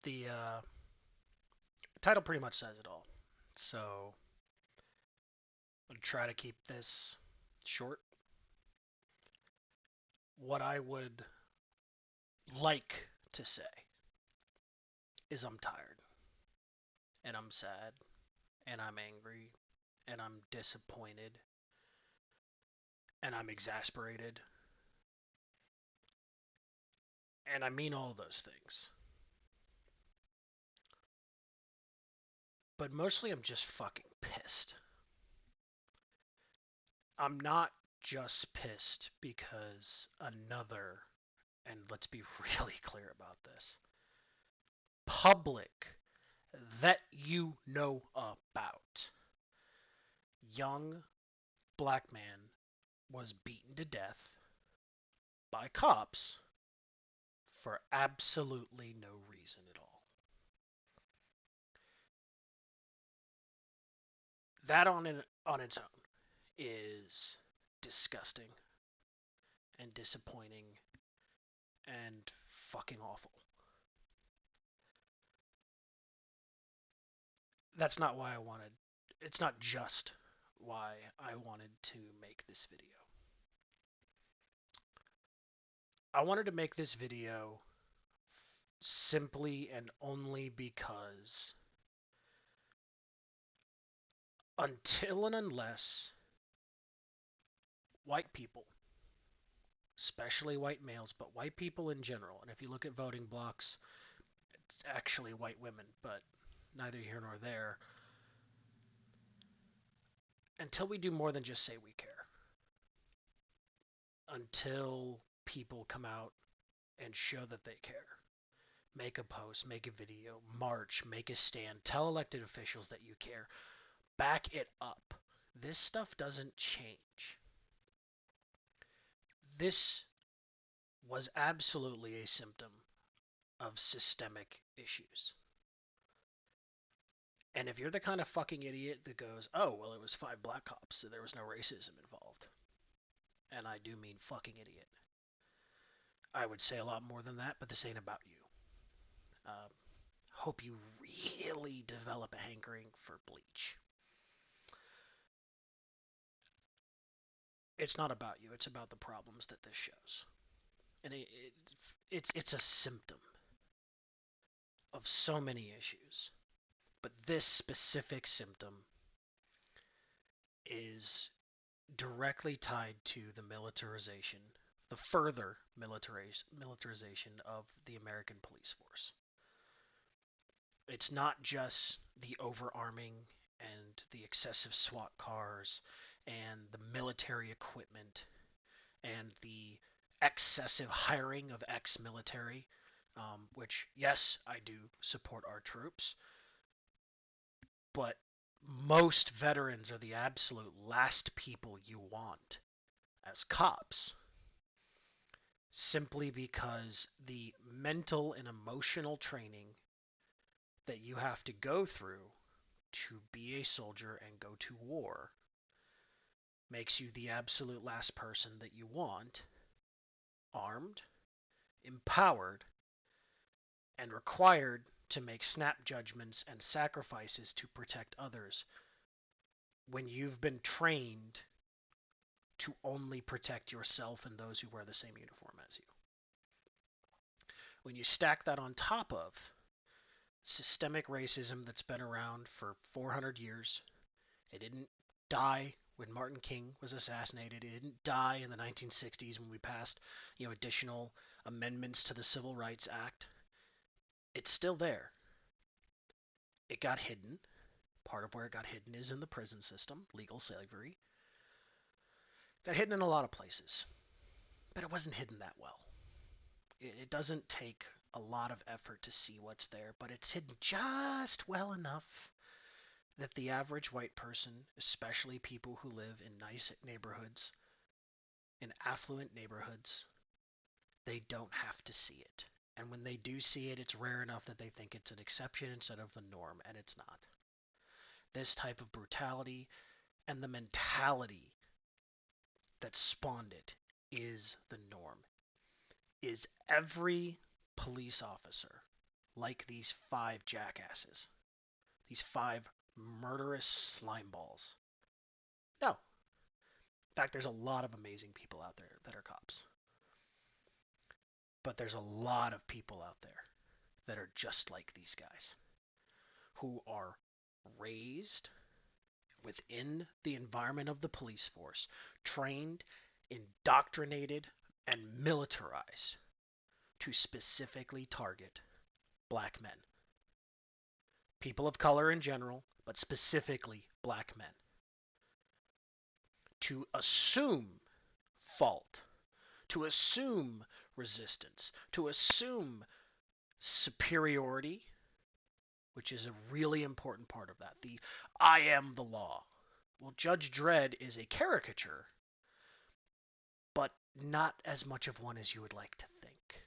The title pretty much says it all. So I'm gonna try to keep this short. What I would like to say is I'm tired, and I'm sad, and I'm angry, and I'm disappointed, and I'm exasperated, and I mean all those things. But mostly I'm just fucking pissed. I'm not just pissed because another, and let's be really clear about this, public that you know about, young black man was beaten to death by cops for absolutely no reason at all. That on its own is disgusting and disappointing and fucking awful. That's not why I wanted, it's not just why I wanted to make this video. I wanted to make this video simply and only because until and unless white people, especially white males, but white people in general, and if you look at voting blocks, it's actually white women, but neither here nor there, until we do more than just say we care, until people come out and show that they care, make a post, make a video, march, make a stand, tell elected officials that you care, back it up. This stuff doesn't change. This was absolutely a symptom of systemic issues. And if you're the kind of fucking idiot that goes, oh, well, it was 5 black cops, so there was no racism involved, and I do mean fucking idiot, I would say a lot more than that, but this ain't about you. Hope you really develop a hankering for bleach. It's not about you, it's about the problems that this shows. And it's a symptom of so many issues. But this specific symptom is directly tied to the militarization, the further militarization of the American police force. It's not just the overarming and the excessive SWAT cars and the military equipment and the excessive hiring of ex-military, which, yes, I do support our troops, but most veterans are the absolute last people you want as cops, simply because the mental and emotional training that you have to go through to be a soldier and go to war makes you the absolute last person that you want, armed, empowered, and required to make snap judgments and sacrifices to protect others when you've been trained to only protect yourself and those who wear the same uniform as you. When you stack that on top of systemic racism that's been around for 400 years, it didn't die when Martin King was assassinated. It didn't die in the 1960s when we passed, additional amendments to the Civil Rights Act. It's still there. It got hidden. Part of where it got hidden is in the prison system, legal slavery. Got hidden in a lot of places, but it wasn't hidden that well. It doesn't take a lot of effort to see what's there, but it's hidden just well enough that the average white person, especially people who live in nice neighborhoods, in affluent neighborhoods, they don't have to see it. And when they do see it, it's rare enough that they think it's an exception instead of the norm, and it's not. This type of brutality and the mentality that spawned it is the norm. Is every police officer like these 5 jackasses, these 5 murderous slime balls. No. In fact, there's a lot of amazing people out there that are cops. But there's a lot of people out there that are just like these guys, who are raised within the environment of the police force, trained, indoctrinated, and militarized to specifically target black men. People of color in general, but specifically black men. To assume fault, to assume resistance, to assume superiority, which is a really important part of that. The I am the law. Well, Judge Dredd is a caricature, but not as much of one as you would like to think.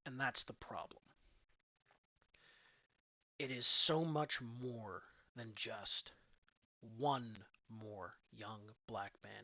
And that's the problem. It is so much more than just one more young black man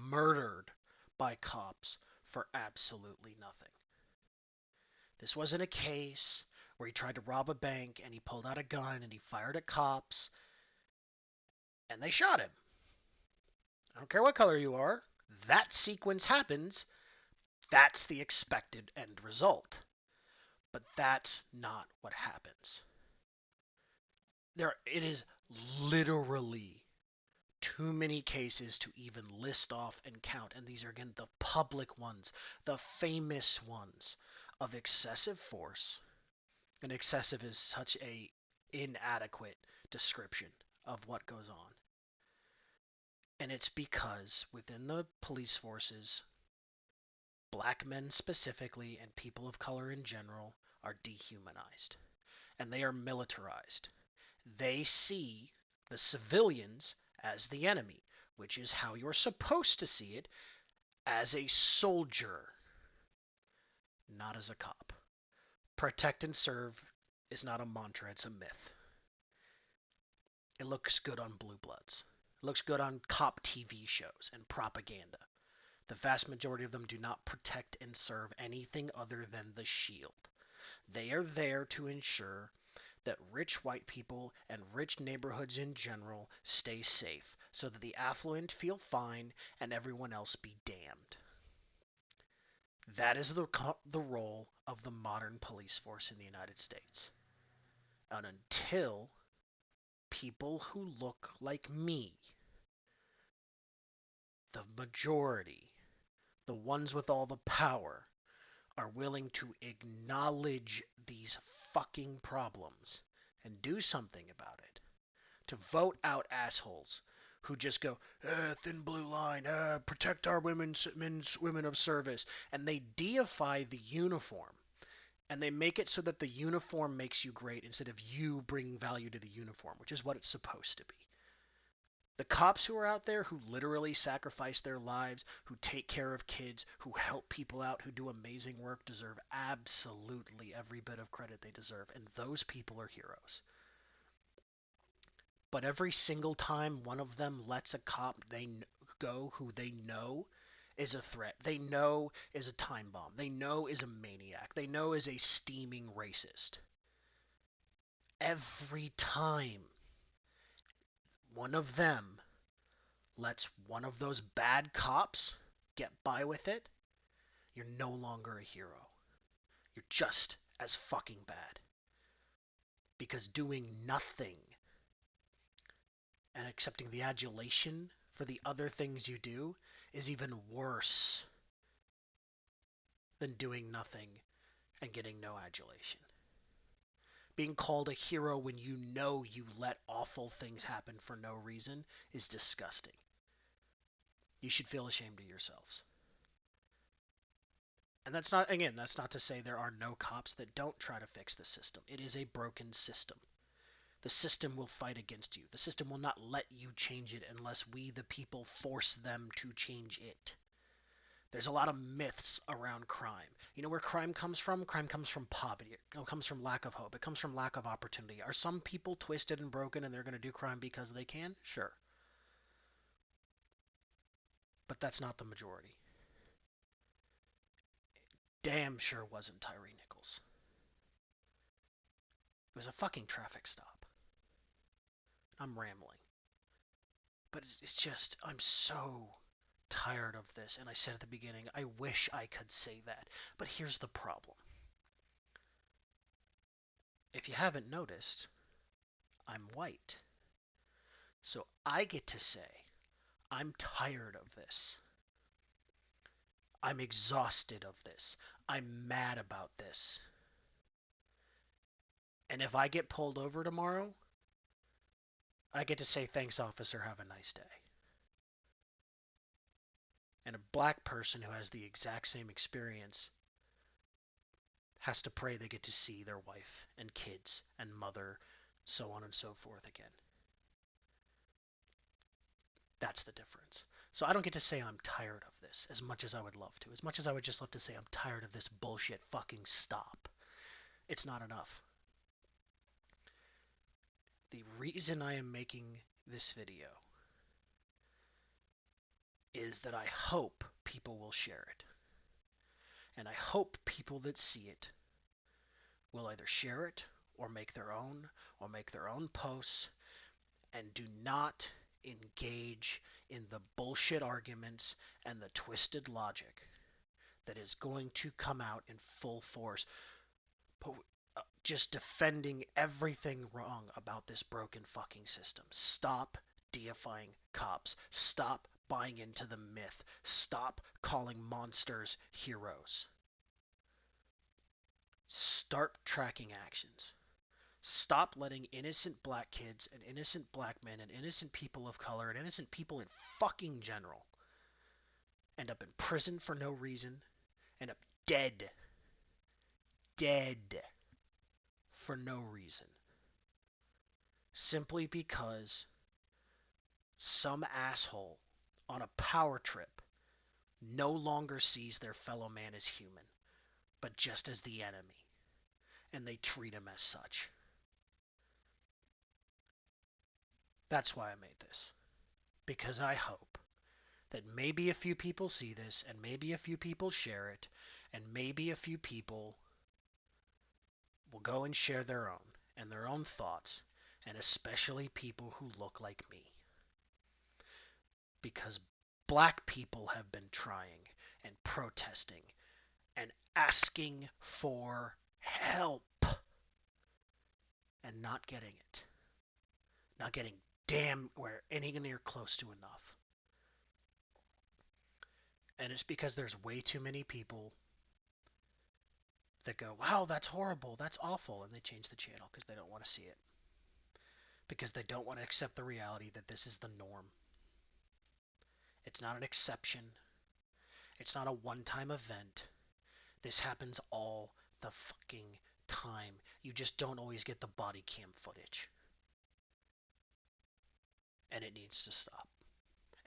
murdered by cops for absolutely nothing. This wasn't a case where he tried to rob a bank and he pulled out a gun and he fired at cops and they shot him. I don't care what color you are. That sequence happens. That's the expected end result. But that's not what happens. It is literally too many cases to even list off and count. And these are, again, the public ones, the famous ones of excessive force. And excessive is such a inadequate description of what goes on. And it's because within the police forces, black men specifically and people of color in general are dehumanized. And they are militarized. They see the civilians as the enemy, which is how you're supposed to see it, as a soldier, not as a cop. Protect and serve is not a mantra, it's a myth. It looks good on Blue Bloods. It looks good on cop TV shows and propaganda. The vast majority of them do not protect and serve anything other than the shield. They are there to ensure that rich white people and rich neighborhoods in general stay safe, so that the affluent feel fine and everyone else be damned. That is the role of the modern police force in the United States. And until people who look like me, the majority, the ones with all the power, are willing to acknowledge these fucking problems and do something about it, to vote out assholes who just go, thin blue line, protect our women of service, and they deify the uniform, and they make it so that the uniform makes you great instead of you bringing value to the uniform, which is what it's supposed to be. The cops who are out there who literally sacrifice their lives, who take care of kids, who help people out, who do amazing work, deserve absolutely every bit of credit they deserve. And those people are heroes. But every single time one of them lets a cop go who they know is a threat, they know is a time bomb, they know is a maniac, they know is a steaming racist. Every time one of them lets one of those bad cops get by with it, you're no longer a hero. You're just as fucking bad. Because doing nothing and accepting the adulation for the other things you do is even worse than doing nothing and getting no adulation. Being called a hero when you know you let awful things happen for no reason is disgusting. You should feel ashamed of yourselves. And that's not to say there are no cops that don't try to fix the system. It is a broken system. The system will fight against you. The system will not let you change it unless we, the people, force them to change it. There's a lot of myths around crime. You know where crime comes from? Crime comes from poverty. It comes from lack of hope. It comes from lack of opportunity. Are some people twisted and broken and they're going to do crime because they can? Sure. But that's not the majority. Damn sure wasn't Tyre Nichols. It was a fucking traffic stop. I'm rambling. But it's just, I'm so tired of this. And I said at the beginning, I wish I could say that. But here's the problem. If you haven't noticed, I'm white. So I get to say, I'm tired of this. I'm exhausted of this. I'm mad about this. And if I get pulled over tomorrow, I get to say, thanks, officer, have a nice day. And a black person who has the exact same experience has to pray they get to see their wife and kids and mother, so on and so forth again. That's the difference. So I don't get to say I'm tired of this as much as I would love to. As much as I would just love to say I'm tired of this bullshit, fucking stop. It's not enough. The reason I am making this video is that I hope people will share it. And I hope people that see it will either share it or make their own posts, and do not engage in the bullshit arguments and the twisted logic that is going to come out in full force, just defending everything wrong about this broken fucking system. Stop deifying cops. Stop buying into the myth. Stop calling monsters heroes. Start tracking actions. Stop letting innocent black kids and innocent black men and innocent people of color and innocent people in fucking general end up in prison for no reason, end up dead for no reason, simply because some asshole on a power trip no longer sees their fellow man as human, but just as the enemy, and they treat him as such. That's why I made this, because I hope that maybe a few people see this, and maybe a few people share it, and maybe a few people will go and share their own and their own thoughts, and especially people who look like me. Because black people have been trying and protesting and asking for help and not getting it. Not getting where any near close to enough. And it's because there's way too many people that go, wow, that's horrible, that's awful, and they change the channel because they don't want to see it. Because they don't want to accept the reality that this is the norm. It's not an exception. It's not a one-time event. This happens all the fucking time. You just don't always get the body cam footage. And it needs to stop.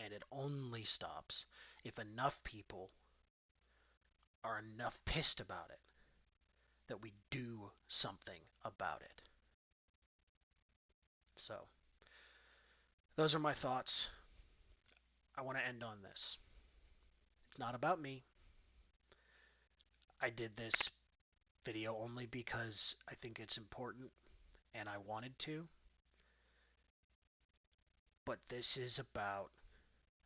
And it only stops if enough people are enough pissed about it that we do something about it. So, those are my thoughts. I want to end on this. It's not about me. I did this video only because I think it's important and I wanted to. But this is about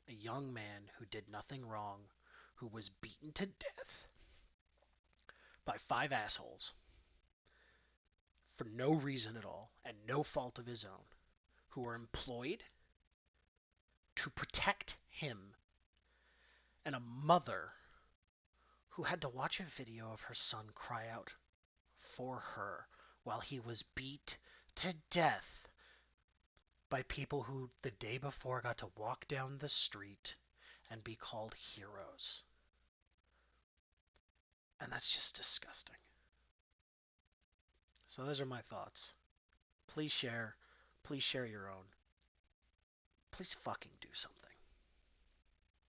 a young man who did nothing wrong, who was beaten to death by 5 assholes for no reason at all and no fault of his own, who were employed to protect him, and a mother who had to watch a video of her son cry out for her while he was beat to death by people who the day before got to walk down the street and be called heroes. And that's just disgusting. So those are my thoughts. Please share. Please share your own. Please fucking do something.